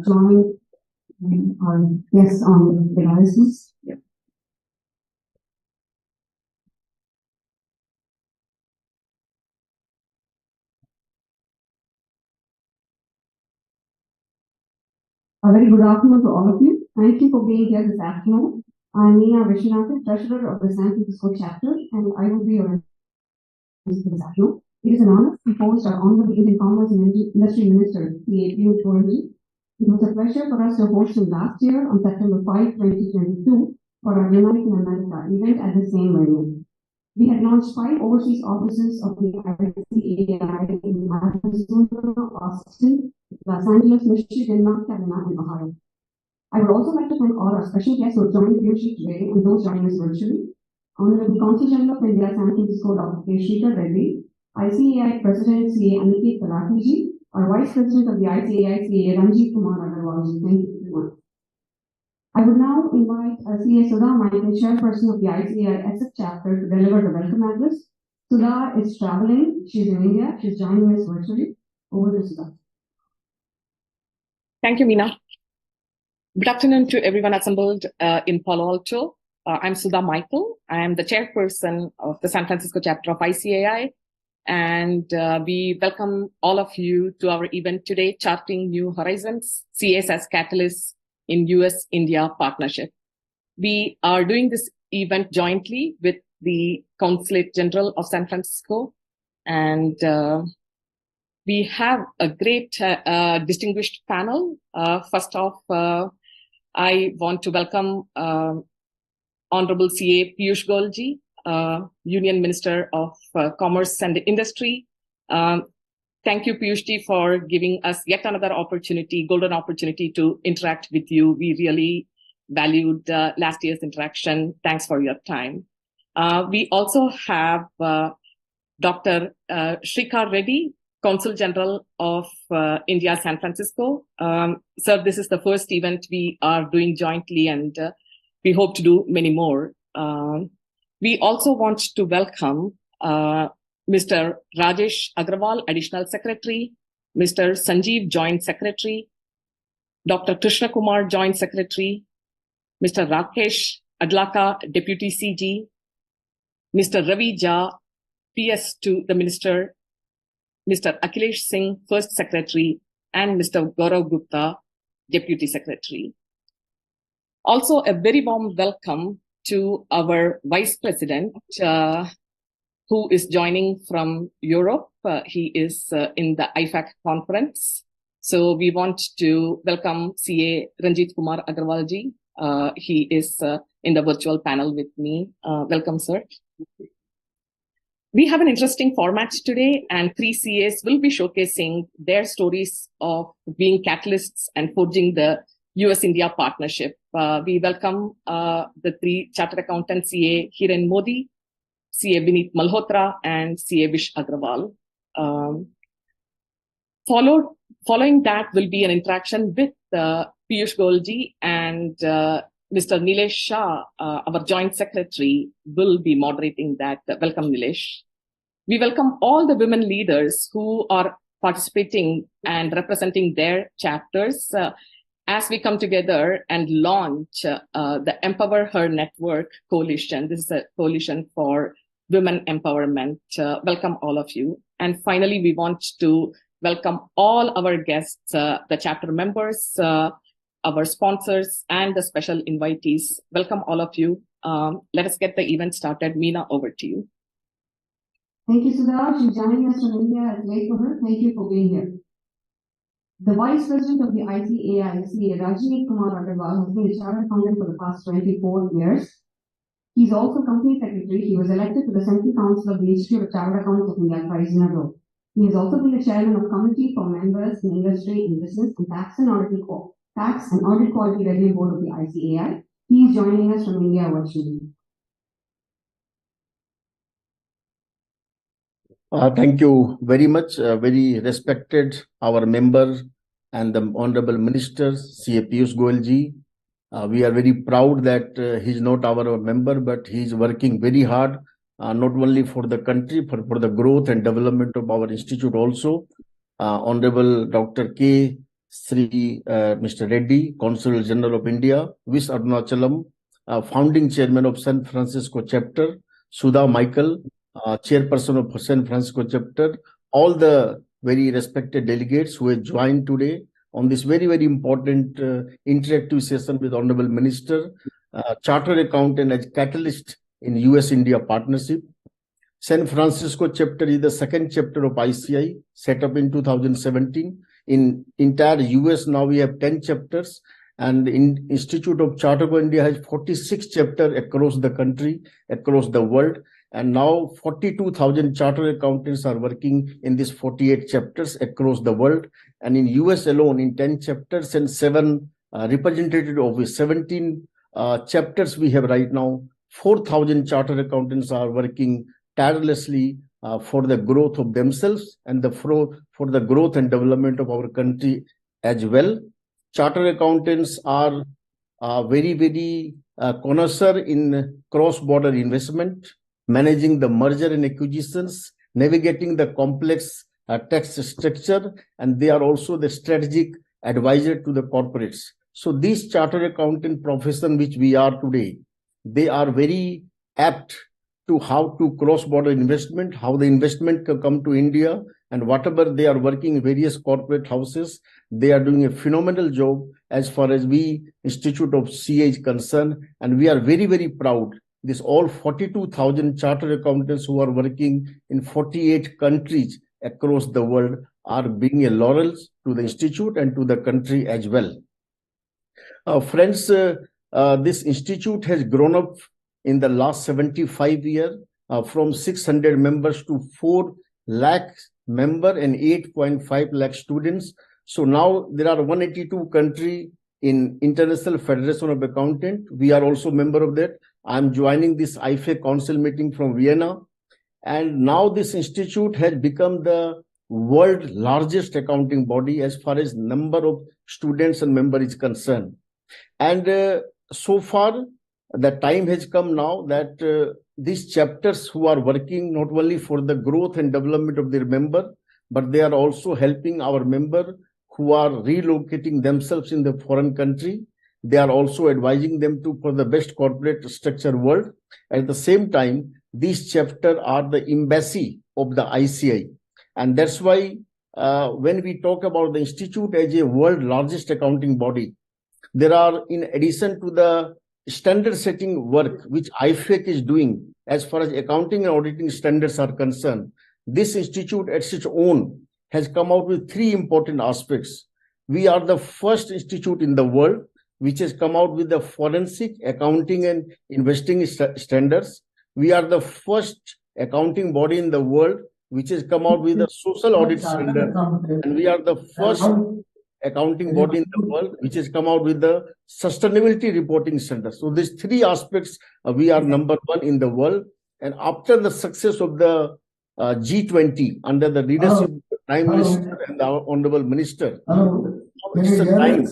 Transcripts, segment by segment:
join our guests on the analysis. Yep. A very good afternoon to all of you. Thank you for being here this afternoon. I'm Meena Viswanathan, Treasurer of the San Francisco chapter, and I will be your MC for this afternoon. It is an honor to host our Honorable Indian Commerce and Industry Minister, C.A. Piyush Goyal. It was a pleasure for us to host him last year on September 5, 2022 for our Unite in America event at the same venue. We had launched 5 overseas offices of the ICAI in Arizona, Austin, Los Angeles, Michigan, North Carolina, and Ohio. I would also like to thank all our special guests who joined Piyush today and those joining us virtually. Honorable Consul General of India, San Francisco, Dr. K. Sridhar Reddy, ICAI President C.A. Aniket Talati, our Vice President of the ICAI, C.A. Ranjit Kumar Agarwal. Thank you very much. I would now invite C.A. Sudha Michael, Chairperson of the ICAI SF chapter, to deliver the welcome address. Sudha is traveling. She's in India. She's joining us virtually. Over to Sudha. Thank you, Meena. Good afternoon to everyone assembled in Palo Alto. I'm Sudha Michael. I am the chairperson of the San Francisco chapter of ICAI. And we welcome all of you to our event today, Charting New Horizons, CAs as Catalysts in US-India Partnership. We are doing this event jointly with the Consulate General of San Francisco. And we have a great distinguished panel. First off, I want to welcome Honorable CA Piyush Goyal, Union Minister of Commerce and Industry. Thank you, Piyush, for giving us yet another opportunity, golden opportunity to interact with you. We really valued last year's interaction. Thanks for your time. We also have Dr. Sridhar Reddy, Consul General of India, San Francisco. Sir, this is the first event we are doing jointly, and we hope to do many more. We also want to welcome Mr. Rajesh Agrawal, Additional Secretary, Mr. Sanjeev, Joint Secretary, Dr. Krishna Kumar, Joint Secretary, Mr. Rakesh Adlaka, Deputy CG, Mr. Ravi Jha, PS to the Minister, Mr. Akhilesh Singh, First Secretary, and Mr. Gaurav Gupta, Deputy Secretary. Also, a very warm welcome to our Vice President, who is joining from Europe. He is in the IFAC conference. So we want to welcome CA Ranjit Kumar Agarwal ji. He is in the virtual panel with me. Welcome, sir. We have an interesting format today, and 3 CAs will be showcasing their stories of being catalysts and forging the US-India partnership. We welcome the 3 chartered accountants, CA Hiren Modi, CA Vineet Malhotra, and CA Vish Agrawal. Following that will be an interaction with Piyush Goyal and Mr. Nilesh Shah, our Joint Secretary, will be moderating that. Welcome, Nilesh. We welcome all the women leaders who are participating and representing their chapters as we come together and launch the Empower Her Network Coalition. This is a coalition for women empowerment. Welcome all of you. And finally, we want to welcome all our guests, the chapter members, our sponsors, and the special invitees. Welcome all of you. Let us get the event started. Meena, over to you. Thank you, Sudha. She's joining us from India. It's late for her. Thank you for being here. The Vice President of the ICAI, CA Ranjit Kumar Agarwal, has been a chartered accountant for the past 24 years. He's also Company Secretary. He was elected to the Central Council of the Institute of Chartered Accountants of India twice in a row. He has also been the Chairman of Committee for Members in Industry and Business and Tax and Audit Quality Review Board of the ICAI. He is joining us from India virtually. Thank you very much. Very respected our member and the Honorable Minister, C.A. Piyush Goyal ji. We are very proud that he's not our member, but he's working very hard, not only for the country, but for the growth and development of our institute also. Honorable Dr. K. Sri Mr. Reddy, Consul General of India, Vis Arunachalam, founding chairman of San Francisco chapter, Sudha Michael, chairperson of San Francisco chapter, all the very respected delegates who have joined today on this very, very important interactive session with Honorable Minister, Chartered Accountant as catalyst in US-India partnership. San Francisco chapter is the second chapter of ICI, set up in 2017. In entire US now we have 10 chapters, and in Institute of Chartered of India has 46 chapters across the country, across the world. And now 42,000 chartered accountants are working in these 48 chapters across the world. And in US alone, in 10 chapters and 7 representative office, 17 chapters we have right now. 4,000 chartered accountants are working tirelessly for the growth of themselves and for the growth and development of our country as well. Chartered accountants are very, very connoisseur in cross-border investment, managing the merger and acquisitions, navigating the complex tax structure, and they are also the strategic advisor to the corporates. So these chartered accountant profession which we are today, they are very apt to how to cross-border investment, how the investment can come to India, and whatever they are working in various corporate houses, they are doing a phenomenal job as far as we Institute of CA is concerned. And we are very, very proud. This all 42,000 chartered accountants who are working in 48 countries across the world are bringing a laurels to the Institute and to the country as well. Friends, this Institute has grown up in the last 75 years from 600 members to 4 lakh members and 8.5 lakh students. So now there are 182 countries in International Federation of Accountants. We are also member of that. I'm joining this IFA Council meeting from Vienna. And now this institute has become the world's largest accounting body as far as number of students and members is concerned. And so far, the time has come now that these chapters who are working not only for the growth and development of their member, but they are also helping our member who are relocating themselves in the foreign country. They are also advising them for the best corporate structure world. At the same time, these chapters are the embassy of the ICI. And that's why when we talk about the institute as a world largest accounting body, there are, in addition to the standard setting work which IFAC is doing as far as accounting and auditing standards are concerned, this institute at its own has come out with 3 important aspects. We are the first institute in the world which has come out with the forensic accounting and investing standards. We are the first accounting body in the world which has come out with a social audit standard, and we are the first accounting body in the world which has come out with the sustainability reporting standard. So these 3 aspects, we are number 1 in the world. And after the success of the G20 under the leadership of the Prime Minister and our Honorable Minister, it's a time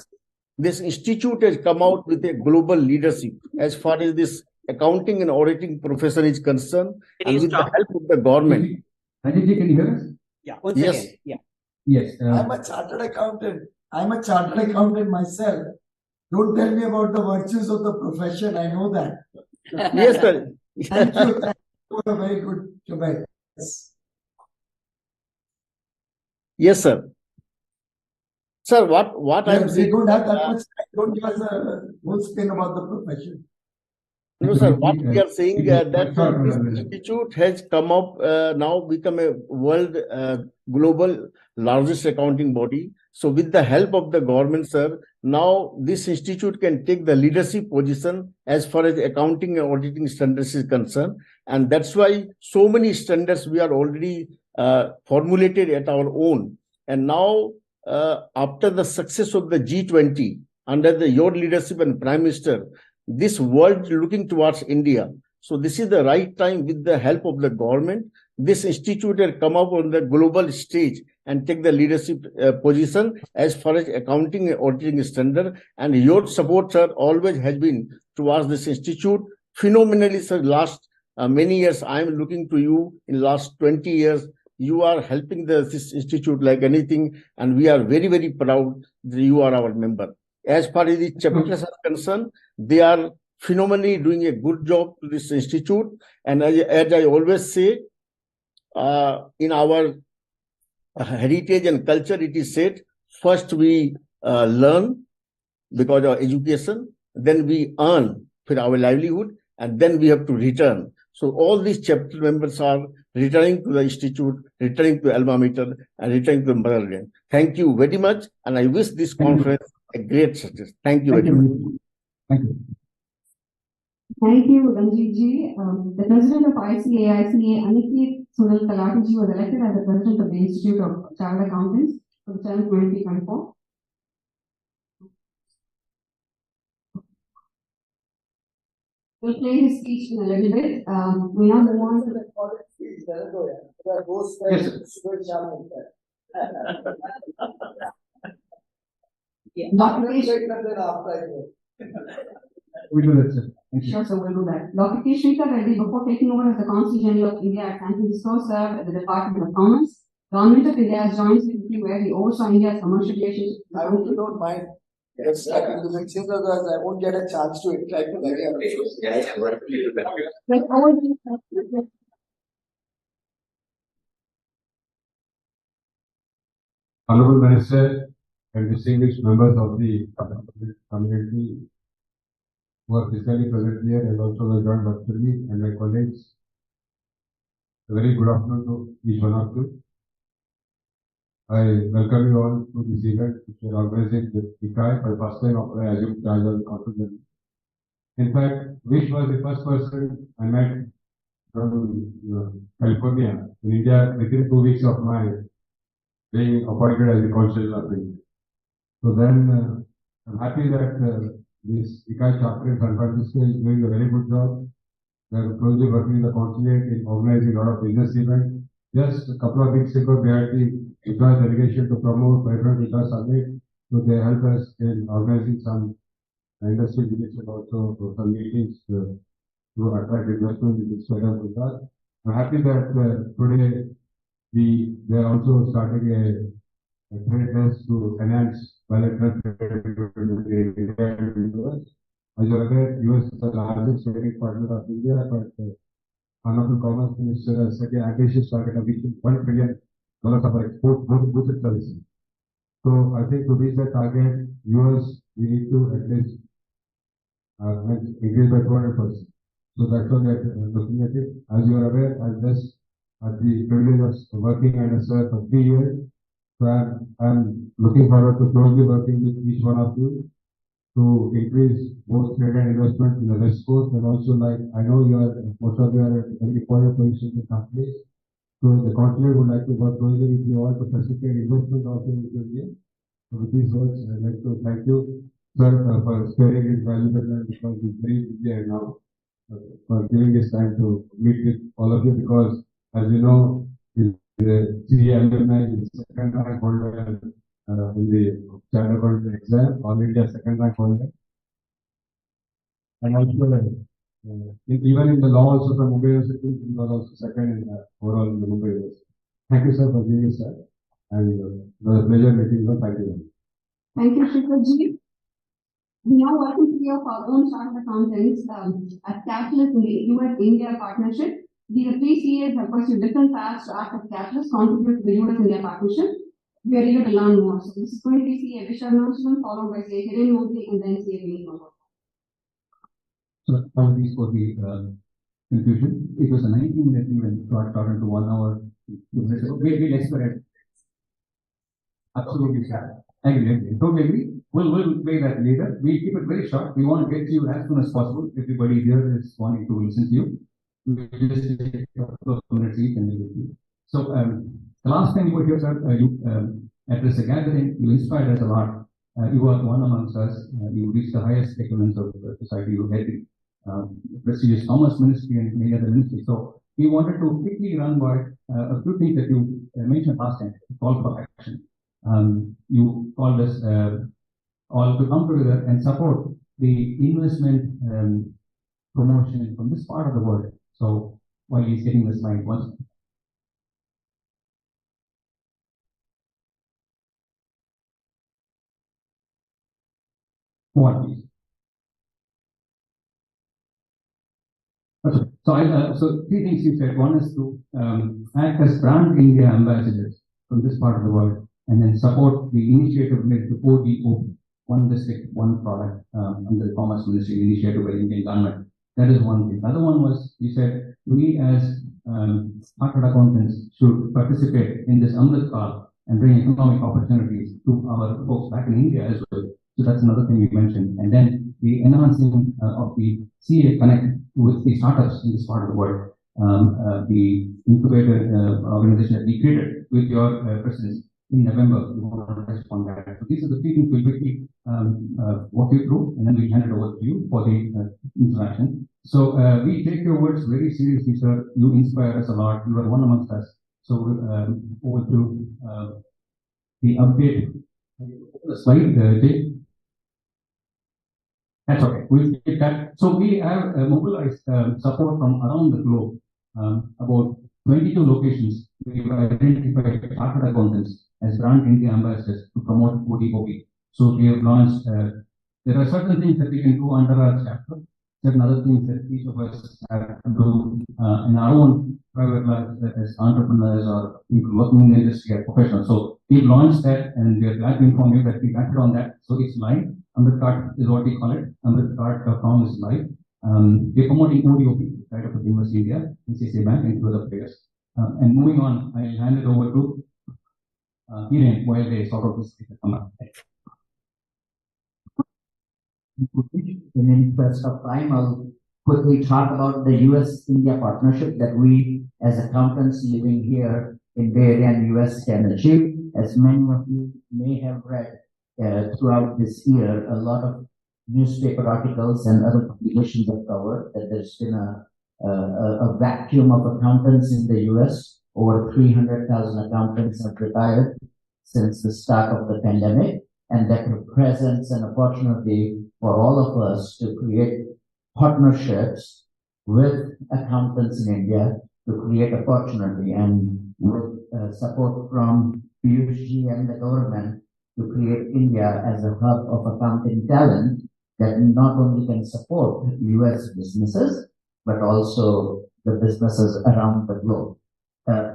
this institute has come out with a global leadership as far as this accounting and auditing profession is concerned, and with the help of the government. Anjali, can you hear us? Yeah. Yes. Yeah. Yes. I'm a chartered accountant. I'm a chartered accountant myself. Don't tell me about the virtues of the profession. I know that. Yes, sir. Thank you. Thank you for a very good job. Yes, sir. Sir, what I'm We saying. don't have that much time. Don't give us a whole spin about the profession. No, sir. What we are saying that this institute has come up now become a world global largest accounting body. So with the help of the government, sir, now this institute can take the leadership position as far as accounting and auditing standards is concerned. And that's why so many standards we are already formulated at our own. And now after the success of the G20 under your leadership and Prime Minister, this world looking towards India. So this is the right time, with the help of the government, this institute has come up on the global stage and take the leadership position as far as accounting and auditing standard. And your support, sir, always has been towards this institute phenomenally, sir. Last many years, I am looking to you in last 20 years. you are helping this institute like anything, and we are very, very proud that you are our member. As far as the chapters are concerned, they are phenomenally doing a good job to this institute. And as I always say, in our heritage and culture, it is said, first we learn because of education, then we earn for our livelihood, and then we have to return. So all these chapter members are returning to the institute, returning to alma mater, and returning to the motherland. Thank you very much, and I wish this conference a great success. Thank you very much. Thank you. Thank you, Ranjit ji. The president of ICAICA, Aniket Sunil Talati ji, was elected as the president of the Institute of Chartered Accountants for the term 2024. We'll play his speech in a little bit. We now move on to the We do that, sir. Thank you. Sure, so we'll do that. Dr. K. Srikhar Reddy, before taking over as the Consul General of India at San Francisco, served at the Department of Commerce. Government of India has joined secretary where he oversaw India's commercial relations. I hope you don't mind. It's stuck into mixing because I won't get a chance to interact with Honorable Minister and distinguished members of the community who are physically present here and also the joint virtually, and my colleagues, a very good afternoon to each one of you. I welcome you all to this event which we are organizing with ICAI for the first time after I assumed charge of the conference. In fact, Vish was the first person I met from California in India within 2 weeks of my being appointed as the Consul of India. So then I'm happy that this ICAI chapter in San Francisco is doing a very good job. They are closely working with the consulate in organizing a lot of business events. Just a couple of weeks ago, they had the ICAI delegation to promote Vibrant ICAI Summit. So they helped us in organizing some industry visits and also some meetings to attract investment in this side of ICAI. I'm happy that today they are also starting a trade test to enhance bilateral trade between India and the US. As you're aware, US is the largest trading partner of India, but Honorable Commerce Minister has set an ambitious target of reaching $1 trillion of our export goods and services. So I think to reach that target, US we need to at least increase by 200%. So that's what we're looking at it. As you are aware, I've just had the privilege of working under Sir for 3 years. So I'm looking forward to closely working with each one of you to increase both trade and investment in the West Coast, and also like I know most of you are at very important positions in companies. So the consulate would like to work closely with you all to facilitate investment also in India. So with these words, I'd like to thank you, sir, for sparing his valuable time because he's very busy right now, for giving this time to meet with all of you, because as you know, he's the CA alumni, is second rank holder in the Chartered Accountant exam, All India second rank holder. And also, even in the law also from Mumbai University, he was also second in overall in the Mumbai University. Thank you, sir, for giving us that. And it was a pleasure meeting you. Thank you. Thank you, Srikhar ji. We now welcome three of our own chartered accountants as catalysts in the US-India partnership. These three CAs have pursued different paths to act as catalysts, contribute to the US-India partnership. We are eager to learn more. So this is going to be CA Vishal Narasimhan, followed by CA Hiren Modi, and then CA Vinay Malhotra. So apologies for the confusion. It was a 19-minute event, so I started to 1 hour. Very desperate. Absolutely, sir. I agree. Totally agree. We'll play that later. We'll keep it very short. We want to get to you as soon as possible. Everybody here is wanting to listen to you. We'll just take a couple of minutes each and we'll you. So the last time you were here, sir, you addressed a gathering. You inspired us a lot. You are one amongst us. You reached the highest echelons of society. You had the prestigious Commerce Ministry and many other ministries. So we wanted to quickly run by a few things that you mentioned last time. Call for action. You called us all to come together and support the investment promotion from this part of the world. So while he's getting the slide, once What, please? Okay. So three things you said. One is to act as brand India ambassadors from this part of the world, and then support the initiative related to ODO, one district, one product, under the Commerce Ministry initiative by the Indian government. That is one thing. The other one was you said we as chartered accountants should participate in this Amrit Kaal and bring economic opportunities to our folks back in India as well. So that's another thing you mentioned. And then the enhancing of the CA Connect with the startups in this part of the world, the incubator organization that we created with your presence in November. We want to respond to that. So these are the three things we'll quickly walk you through, and then we'll hand it over to you for the interaction. So we take your words very seriously, sir. You inspire us a lot. You are one amongst us. So over to the update. The slide, Jay. That's okay. We'll take that. So we have mobilized support from around the globe. About 22 locations. We've identified chartered accountants as brand India ambassadors to promote ODOP. So we have launched. There are certain things that we can do under our chapter. Certain other things that each of us have to do in our own private life as entrepreneurs or people working in the industry or professionals. So we've launched that, and we are glad to inform you that we acted on that. So it's live. Amritcard is what we call it. Amritcard.com is live. We're promoting ODOP, right up at University of India, ICICI Bank, and two other players. And moving on, I'll hand it over to Hiren while they sort of this come up. In the interest of time, I'll quickly talk about the US-India partnership that we, as accountants living here in Bay Area and US, can achieve. As many of you may have read throughout this year, a lot of newspaper articles and other publications have covered that there's been a vacuum of accountants in the US. Over 300,000 accountants have retired since the start of the pandemic, and that represents an opportunity for all of us to create partnerships with accountants in India to create opportunity, and with support from PUSG and the government to create India as a hub of accounting talent that not only can support US businesses, but also the businesses around the globe.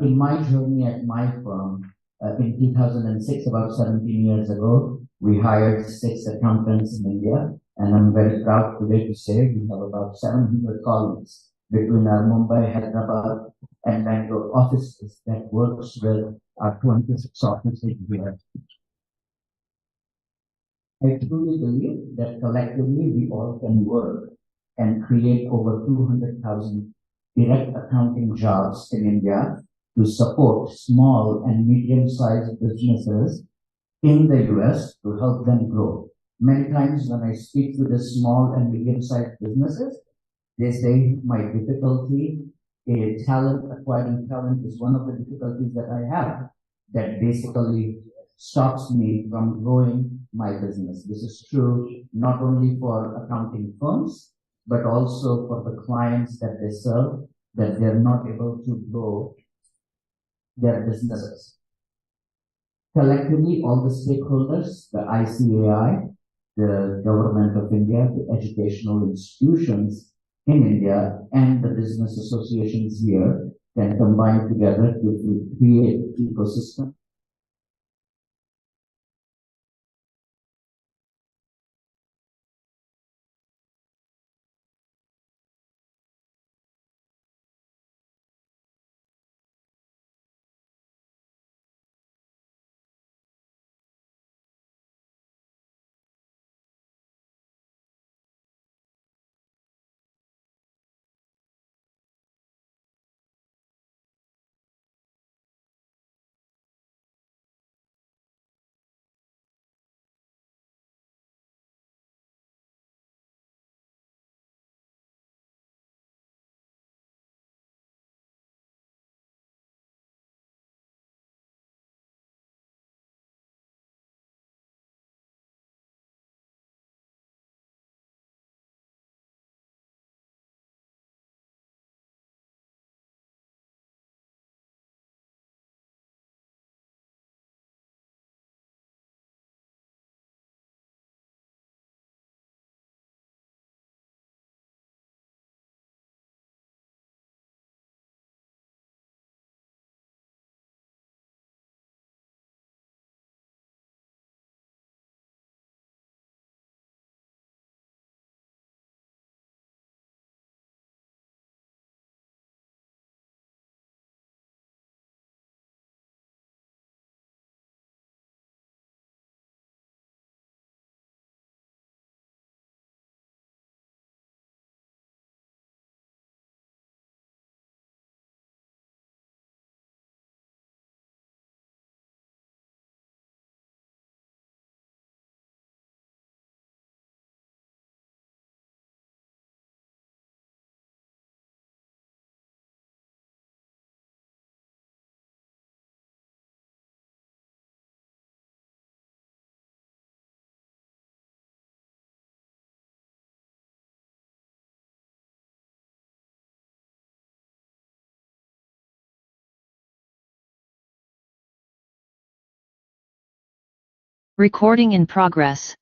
In my journey at my firm, in 2006, about 17 years ago, we hired 6 accountants in India, and I'm very proud today to say we have about 700 colleagues between our Mumbai, Hyderabad, and Bangalore offices that works with our 26 offices here. I truly believe that collectively we all can work and create over 200,000 direct accounting jobs in India to support small and medium-sized businesses in the US to help them grow. Many times when I speak to the small and medium-sized businesses, they say my difficulty is acquiring talent is one of the difficulties that I have that basically stops me from growing my business. This is true not only for accounting firms, but also for the clients that they serve, that they're not able to grow their businesses. Collectively, all the stakeholders, the ICAI, the government of India, the educational institutions in India, and the business associations here can combine together to create an ecosystem Recording in progress.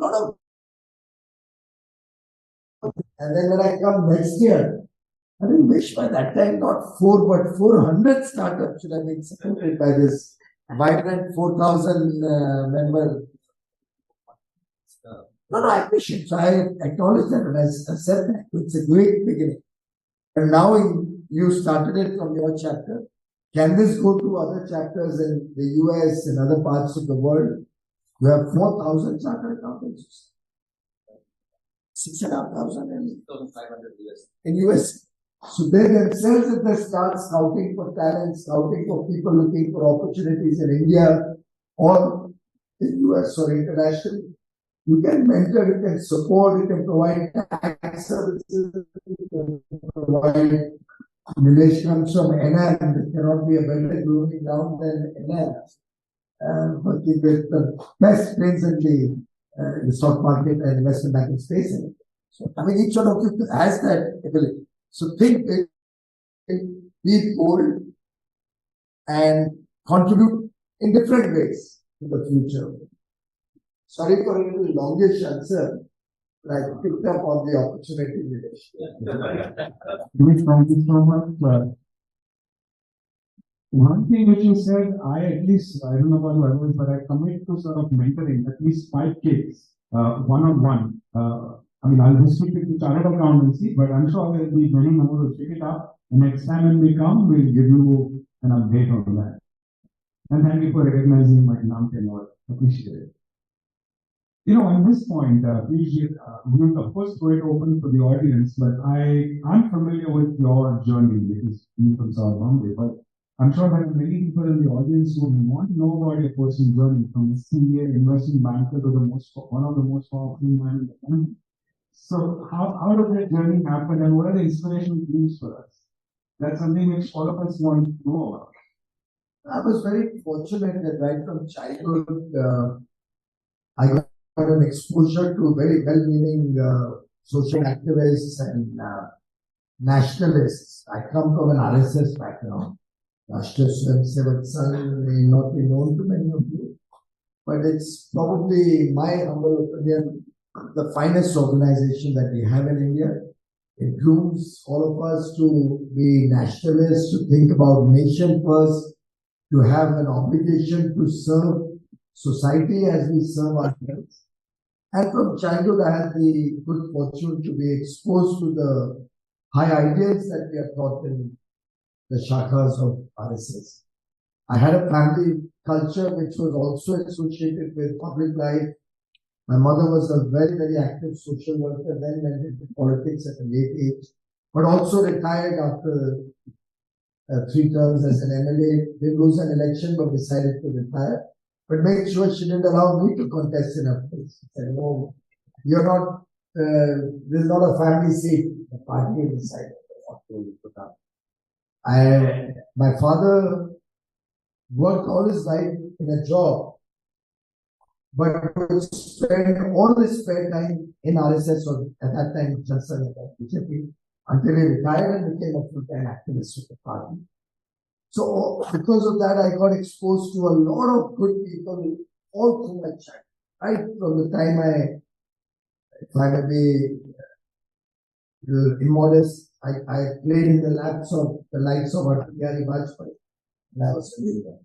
lot of. And then when I come next year, I wish by that time not 4 but 400 startups should have been supported by this vibrant 4,000 member. No, I appreciate. So I acknowledge that and I said that it's a great beginning. And now you started it from your chapter. Can this go to other chapters in the US and other parts of the world? You have 4,000 chartered accountants. 6,500 in 2,500 in US. So they themselves, if they start scouting for talent, scouting for people looking for opportunities in India or in US or internationally, you can mentor, you can support, you can provide tax services, you can provide. Nilesh comes from NR, and there cannot be a better grooming ground than NR. Working with the best brains in the stock market and investment banking space. So, each one of you has that ability. So, think big, be bold, and contribute in different ways to the future. Sorry for a little longish answer, but I picked up on the opportunity, Nilesh. Thank you so much. One thing which you said, I don't know about you others, but I commit to sort of mentoring at least 5 kids, one-on-one. I'll restrict it to chartered accountancy, but I'm sure there'll be many more who pick it up. And next time when we come, we'll give you an update on that. And thank you for recognizing my lump and all. Appreciate it. On this point, we'll of course go it open for the audience, but I'm familiar with your journey because you're from South Bombay, but I'm sure there are many people in the audience who want to know about your personal journey from a senior investment banker to one of the most powerful men in the country. So how did that journey happen and what are the inspirational themes for us? That's something which all of us want to know about. I was very fortunate that right from childhood, I got an exposure to very well-meaning social activists and nationalists. I come from an RSS background. Rashtriya Swayamsevak Sangh may not be known to many of you, but it's probably my humble opinion the finest organization that we have in India. It grooms all of us to be nationalists, to think about nation first, to have an obligation to serve society as we serve ourselves. And from childhood, I had the good fortune to be exposed to the high ideals that we are taught in the shakhas of RSS. I had a family culture which was also associated with public life. My mother was a very, very active social worker, then went into politics at a late age, but also retired after 3 terms as an MLA. Did lose an election, but decided to retire. But made sure she didn't allow me to contest in her place. She said, no, you're not, this is not a family seat. The party decided not to put up. My father worked all his life in a job, but would spend all his spare time in RSS or at that time BJP until he retired and became a full-time activist of the party. So because of that, I got exposed to a lot of good people all through my childhood. Right from the time if I may be immodest, I played in the laps of the likes of Atal Bihari Vajpayee when I was a young.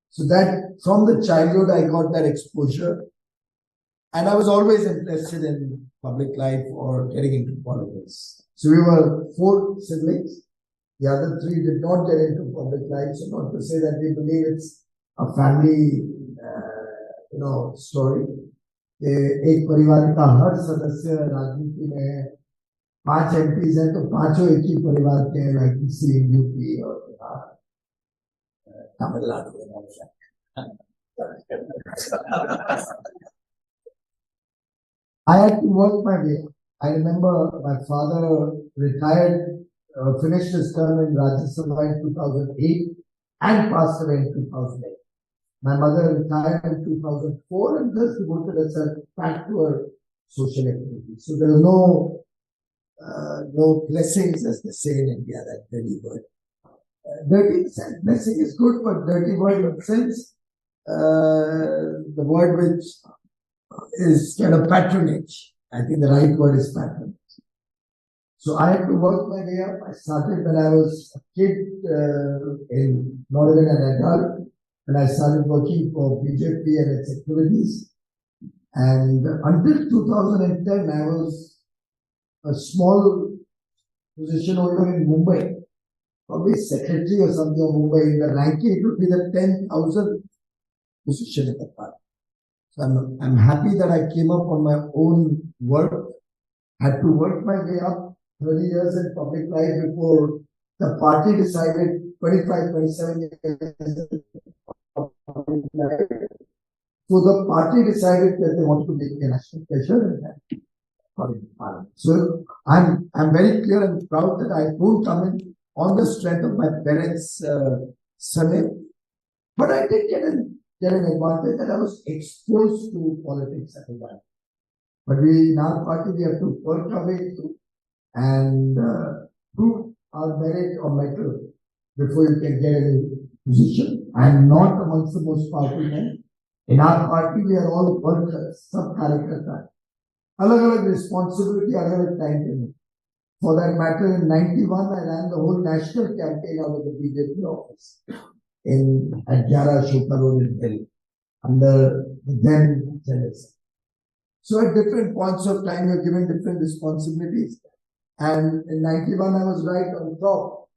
So that from the childhood, I got that exposure. And I was always interested in public life or getting into politics. So we were 4 siblings. The other 3 did not get into public life. So not to say that we believe it's a family, story. एक परिवार का हर सदस्य राजनीति में है. 5 MPs हैं तो 5 एक ही परिवार के हैं, like DC, UP और Bihar, Tamil Nadu. I had to work my way. I remember my father retired, finished his term in Rajya Sabha in 2008 and passed away in 2008. My mother retired in 2004 and thus devoted herself back to her social activities. So there was no blessings, as they say in India, that dirty word. Dirty in the sense, blessing is good, but dirty word in the sense, the word which is kind of patronage. I think the right word is patronage. So I had to work my way up. I started when I was a kid, not even an adult, when I started working for BJP and its activities. And until 2010, I was a small position holder in Mumbai, probably secretary or something of Mumbai. In the ranking, it would be the 10,000 position at the party. So I'm happy that I came up on my own work, had to work my way up 30 years in public life before the party decided 25, 27 years. So the party decided that they wanted to make a national treasure and parliament. So I'm very clear and proud that I don't come in on the strength of my parents' surname, but I did get an advantage that I was exposed to politics at the time. But in our party, we have to work our way through and prove our merit or mettle before you can get any position. I am not amongst the most powerful men. In our party, we are all workers, sub कार्यकर्ता. अलग-अलग responsibility, अलग-अलग time table. For that matter, in 91, I ran the whole national campaign out of the BJP office at 11 Ashoka Road in Delhi, under the then generation. So at different points of time, you're given different responsibilities. And in 91, I was right on top.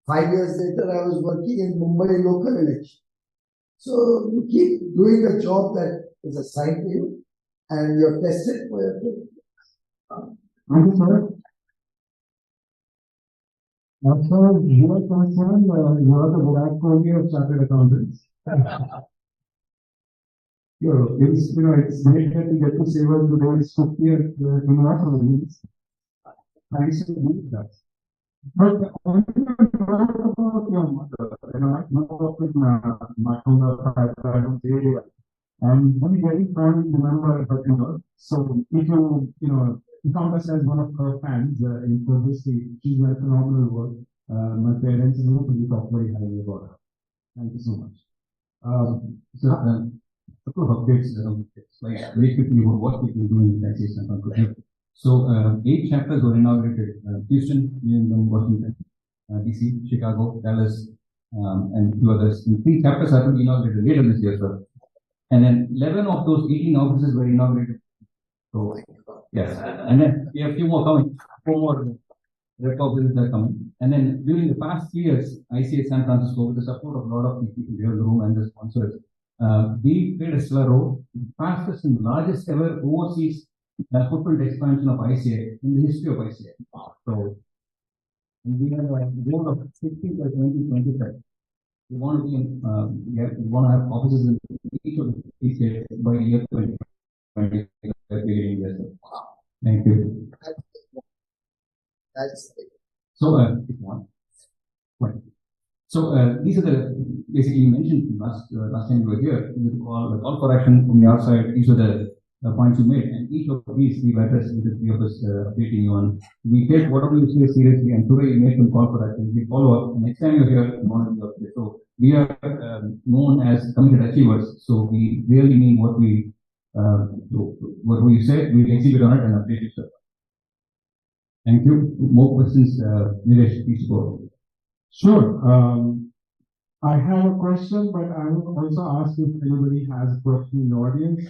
5 years later, I was working in Mumbai local election. So you keep doing the job that is assigned to you, and you're tested for your thing. Thank you, sir. As far as you are concerned, you are the Virat Kohli of chartered accountants. It's great that you get to say well today's 50th anniversary. Thanks to do that. But I want to know about your mother. I know of Matunda area. And I'm very proud to remember her. So if you count us as one of her fans in publicity, she's done phenomenal work. My parents and everybody talk very highly about her. Thank you so much. A couple of updates, like very quickly about what we can do in Texas and Vancouver. So 8 chapters were inaugurated: Houston, New England, Washington, DC, Chicago, Dallas, and a few others. And 3 chapters are to be inaugurated later this year, sir. And then 11 of those 18 offices were inaugurated. So yes, and then we have a few more coming. 4 more rep offices are coming. And then during the past 3 years, ICA San Francisco, with the support of a lot of people here in the room and the sponsors, we played a stellar role, the fastest and largest ever overseas footprint expansion of ICA in the history of ICA. So, and we have a goal of 60 by 2025. We want to be we want to have offices in each of the states by year 2020. Thank you. That's so these are the basically you mentioned last time we were here. The call for action from your side. These are the points you made, and each of these we've addressed with the 3 of us updating you on. We take whatever you say seriously, and today you make them call for action. We follow up. Next time you're here, we want to be updated. So we are known as committed achievers. So we really mean what we say. We execute on it and update it. Thank you. More questions, Nilesh, please go. Sure. I have a question, but I will also ask if anybody has a question in the audience.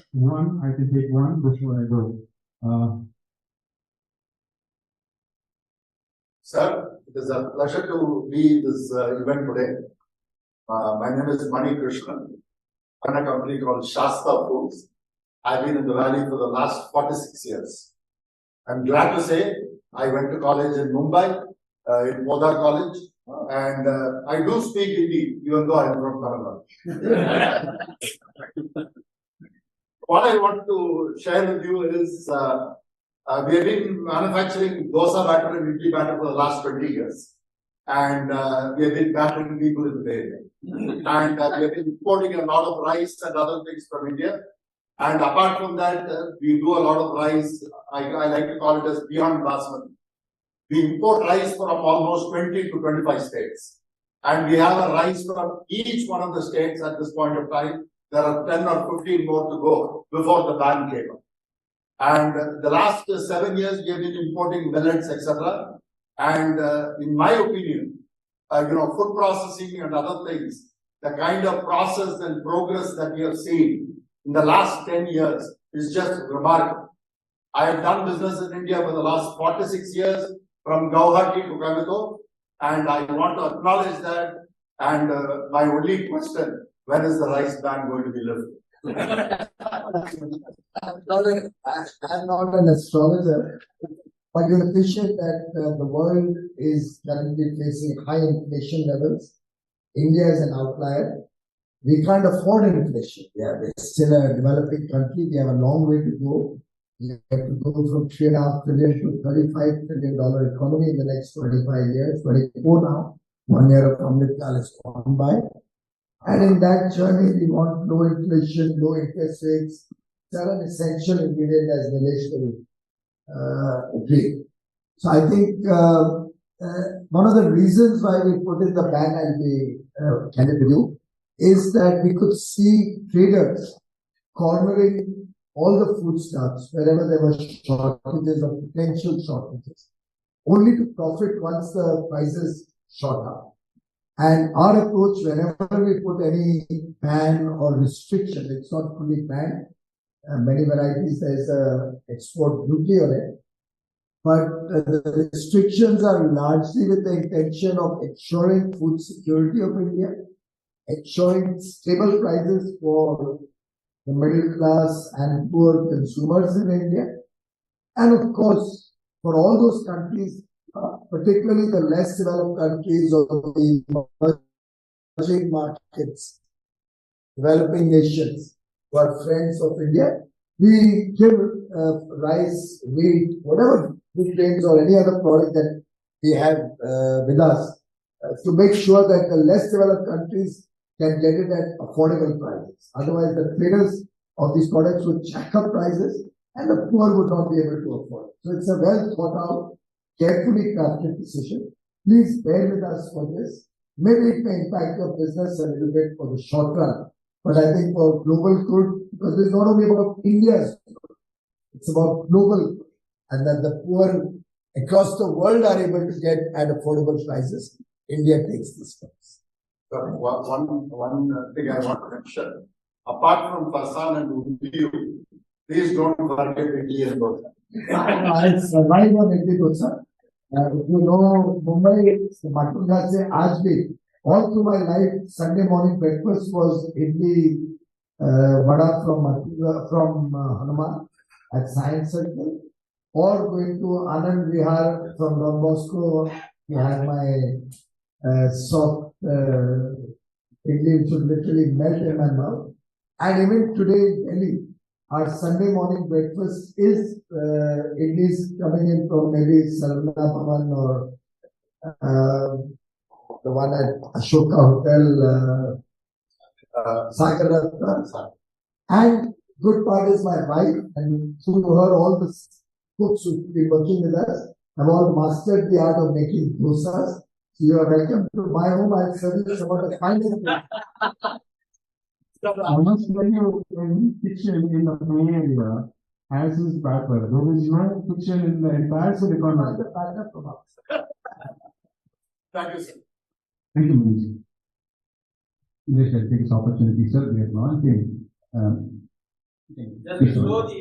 I can take one before I go. Sir, it is a pleasure to be in this event today. My name is Mani Krishnan. I run a company called Shasta Foods. I've been in the valley for the last 46 years. I'm glad to say I went to college in Mumbai, in Modar College, and I do speak Hindi, even though I'm from Tamil Nadu. What I want to share with you is we have been manufacturing dosa batter and idli batter for the last 20 years. And we have been battering people in the Bay Area. And we have been importing a lot of rice and other things from India. And apart from that, we do a lot of rice. I like to call it as beyond basmati. We import rice from almost 20 to 25 states. And we have a rice from each one of the states at this point of time. There are 10 or 15 more to go before the ban came up. And the last 7 years, we have been importing millets, etc. And in my opinion, food processing and other things, the kind of process and progress that we have seen in the last 10 years is just remarkable. I have done business in India for the last 46 years, from Guwahati to Coimbatore, and I want to acknowledge that. And my only question, when is the rice ban going to be lifted? I'm not an astrologer, but you appreciate that the world is currently facing high inflation levels. India is an outlier. We can't afford inflation. We're still a developing country. We have a long way to go. We have to go from $3.5 trillion to $35 trillion economy in the next 25 years, 24 now. 1 year of Amritkal has gone by. And in that journey, we want low inflation, low interest rates. They're an essential ingredient, as Nilesh will agree. So I think one of the reasons why we put in the ban, I'll be candid with you, is that we could see traders cornering all the foodstuffs wherever there were shortages or potential shortages, only to profit once the prices shot up. And our approach, whenever we put any ban or restriction, it's not fully banned. Many varieties, there's a export duty on it. But the restrictions are largely with the intention of ensuring food security of India, ensuring stable prices for the middle class and poor consumers in India. And of course, for all those countries, particularly the less developed countries or the emerging markets, developing nations who are friends of India, we give rice, wheat, whatever food grains or any other product that we have with us to make sure that the less developed countries can get it at affordable prices. Otherwise, the traders of these products would jack up prices and the poor would not be able to afford it. So it's a well thought out, carefully crafted decision. Please bear with us for this. Maybe it may impact your business a little bit for the short run, but I think for global good, because it's not only about India's good, it's about global good, and that the poor across the world are able to get at affordable prices. India takes this place. One thing I want to mention, apart from Farsan and Udiyu, please don't forget Italy and Dosa. I survive on Italy Dosa. If you know Mumbai, Matunga se aaj bhi, all through my life, Sunday morning breakfast was idli vada from Matunga, from Hanuman at Science Circle, or going to Anand Vihar from Don Bosco. I had my soft idli which would literally melt in my mouth. And even today in Delhi, our Sunday morning breakfast is idlis coming in from maybe Sarvana Bhavan or the one at Ashoka Hotel, Sagar. And good part is my wife, and through her, all the cooks who've been working with us have all mastered the art of making dosas. So you are welcome to my home. I'll serve you some of the finest. I must tell you, any kitchen in the Bay Area has his backer. There is no kitchen in the entire Silicon Valley. Thank you, sir. Thank you, Manish. Yes, I'll take this opportunity, sir. We are launching. Just to show the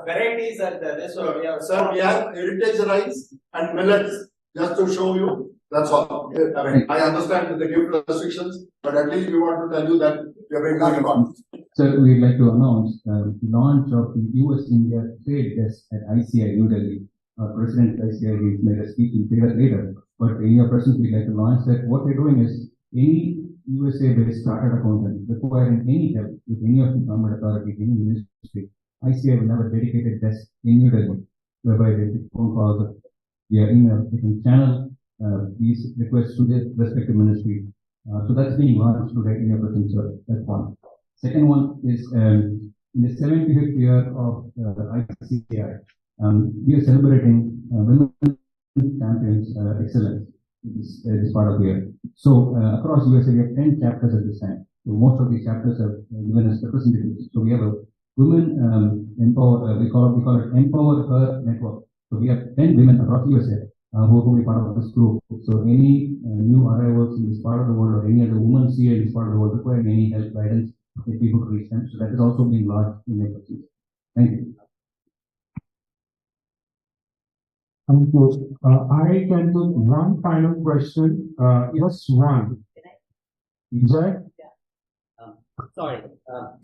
varieties at the restaurant. Sir, we have heritage rice and millets, just to show you. That's all. I mean, I understand that the gift restrictions, but at least we want to tell you that we are very good about it. Sir, we'd like to announce the launch of the US-India trade desk at ICI New Delhi. President ICI will make a speech in later. But in your presence, we'd like to launch that. What we're doing is any USA-based chartered accountant requiring any help with any of the government authorities, any ministry, ICI will have a dedicated desk in New Delhi, whereby they take phone calls via email, they can channel these requests to the respective ministry. So that's being launched today in your presence, sir. That's one. Second one is in the 75th year of ICI, we are celebrating women champions excellence this part of the year. So across USA, we have 10 chapters at this time. So most of these chapters have given us representatives. So we have a women empower, we call it Empower Her Network. So we have 10 women across USA who will be part of this group. So any new arrivals in this part of the world or any other women here in this part of the world require any help, guidance, if people could reach them. So that is also being launched in the process. Thank you. Thank you. I can do one final question. Yes, one. Jay? Sorry.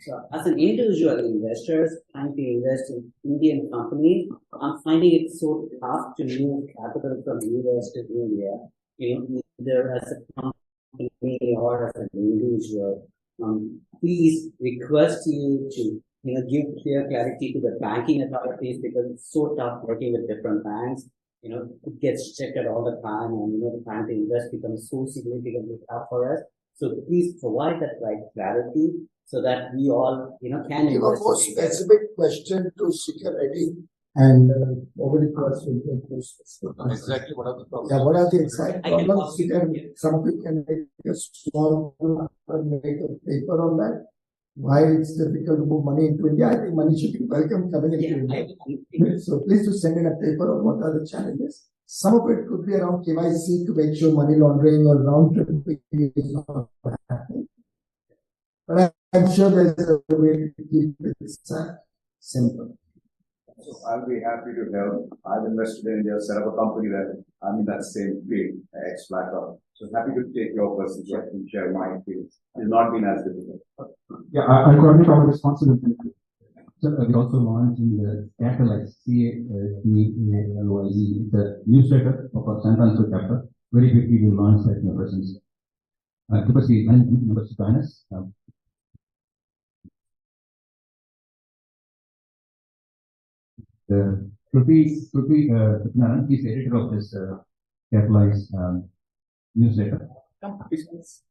So as an individual investor trying to invest in Indian companies, I'm finding it so tough to move capital from US to India, either as a company or as an individual. Please request you to give clear clarity to the banking authorities because it's so tough working with different banks. It gets checked all the time, and the time to invest becomes so significantly tough for us. So please provide that right clarity so that we all, can give a more specific question to Shikhar Reddy and nobody to us will get more specific. Exactly what are the problems? Yeah, what are the exact problems? Some of you can make a small make a paper on that. Why it's difficult to move money into India. I think money should be welcome coming into India. So please do send in a paper on what are the challenges. Some of it could be around KYC to make sure money laundering or round trip is not happening. But I'm sure there's a way to keep it simple. So I'll be happy to help. I've invested in India, set up a company that I'm in that same field, ex-BlackRock. So happy to take your perspective and share my experience. It's not been as difficult. Yeah, I coordinate our responsibility. So we also launched in the Catalyze, CATALYZ. It's a newsletter of our San Francisco chapter. Very quickly we'll launch that in your presence. Because the management members to join us. Please, editor of this Catalyze newsletter. Please.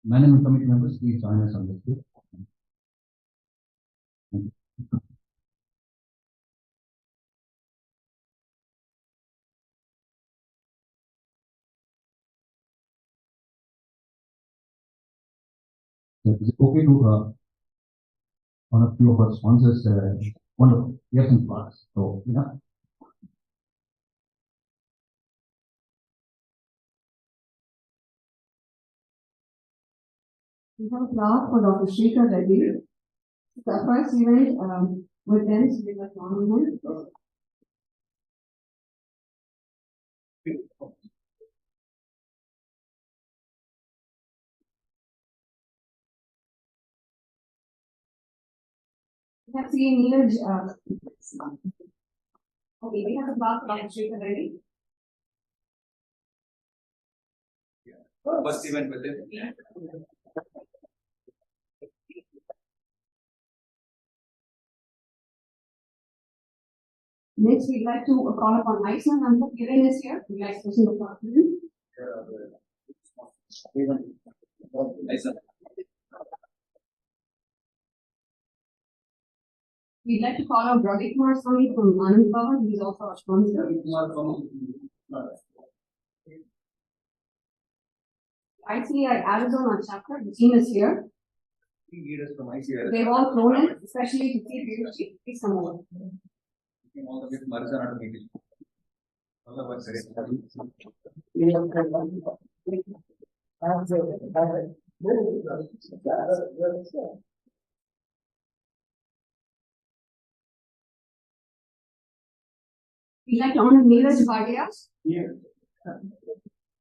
Management committee members, please join us on this group. So is it okay to one of few of our sponsors? Wonderful. We have some products. So We have a class for Dr. Shikhar Reddy. The first event with them, so we must honor him. We have seen Neeraj. Okay, we have a class for Dr. Shikhar Reddy. First event with him. Next, we'd like to call upon Iceland. I'm not given this here. We'd like to listen to the We'd like to call out Ravi Kumar Swami from Anand Power. He's also our sponsor. ICI Arizona chapter, the team is here. They've all flown in, especially to see leadership. Please come over. All the way from Arizona to meet We'd like to honor Neeraj Bhatia.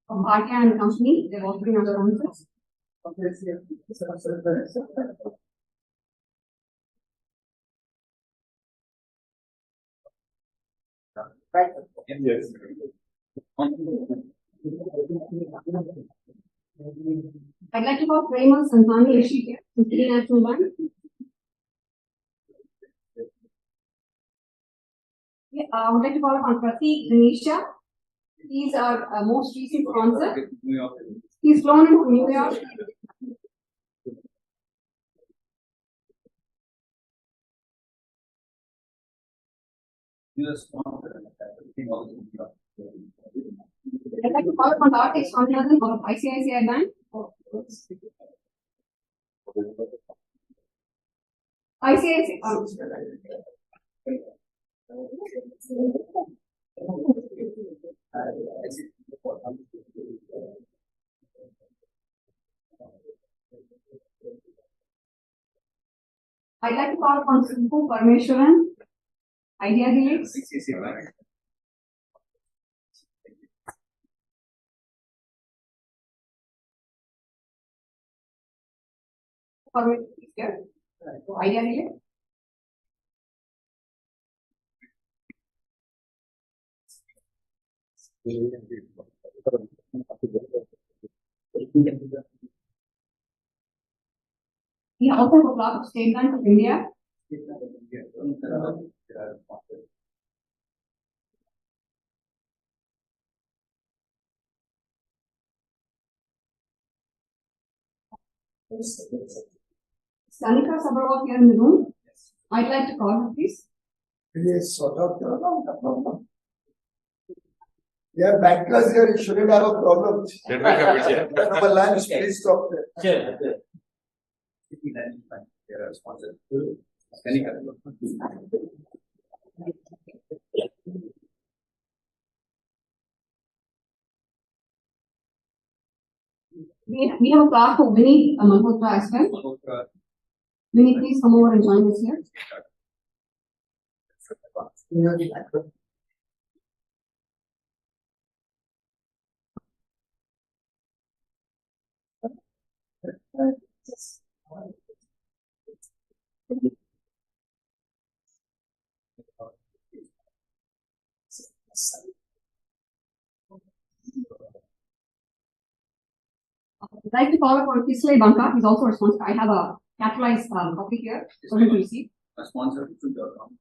From Bhatia and Company. They've also been our sponsors. Yes. I'd like to call Prema Santani Rishi here, City National Bank. Yeah, I would like to call upon Pratik Ganesha. He's our most recent sponsor. He's flown in from New York. I'd like to call upon Artex Swaminathan of ICICI Bank. I'd like to call upon Simpu Parmeshwaran, Idea Helix. Here. Idea Helix. We also have a block of State Bank of India. Sanika Sabharwal here in the room. I'd like to call her, please. Please sort out the problem. They are bankers here, you shouldn't have a problem. Our lunch, please stop there. We have a clerk for Vinny Malhotra as well. Vinny, please come over and join us here. I'd like to call upon Kisley Banka. He's also responsible. I have a capitalized copy here for him to receive. A sponsor to your account.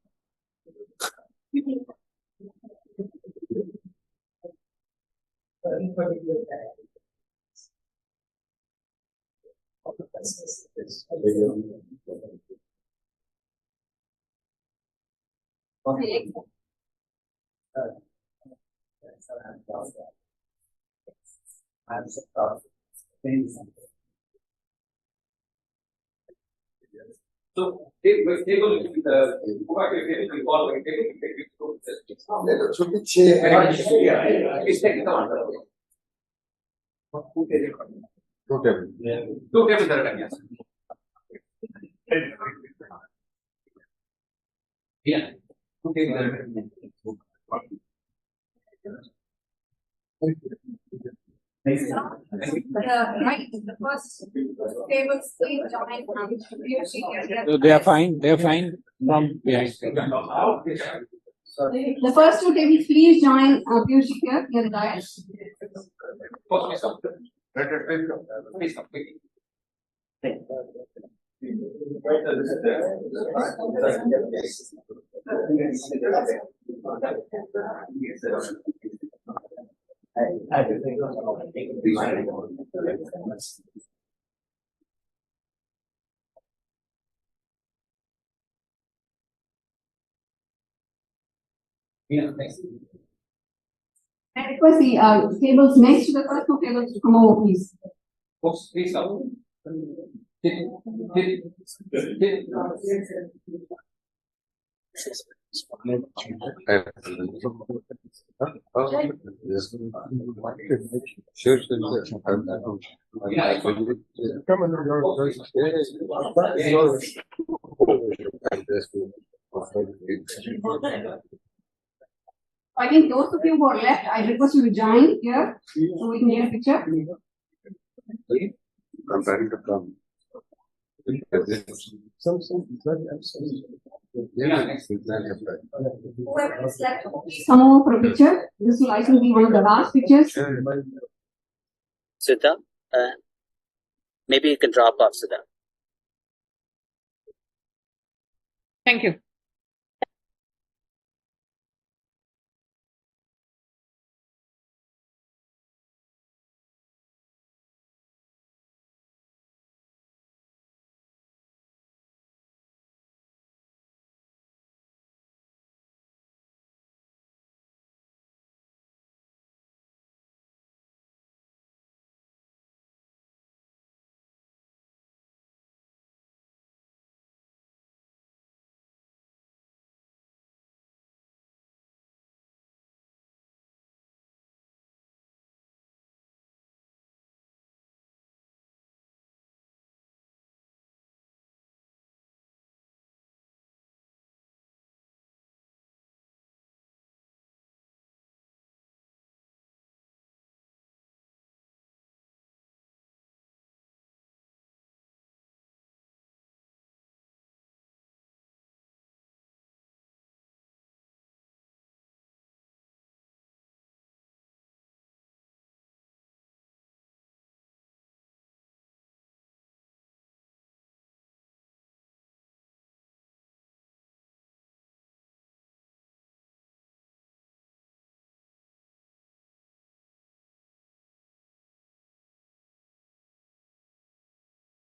Okay. So take a look at the two tables are yes. Yeah. Two tables are Right, the first table please join So they are fine. They are fine from behind. The first two tables, please join Piyush here in the dais. Yeah, next. I request the tables next to the first two tables to come over, please. Folks, please stop. I think those of you who are left, I request you to join here so we can get a picture. Comparing to come. Whoever is left, please come over for a picture. This will, I think, be one of the last pictures. Sudha, maybe you can drop off, Sudha. Thank you.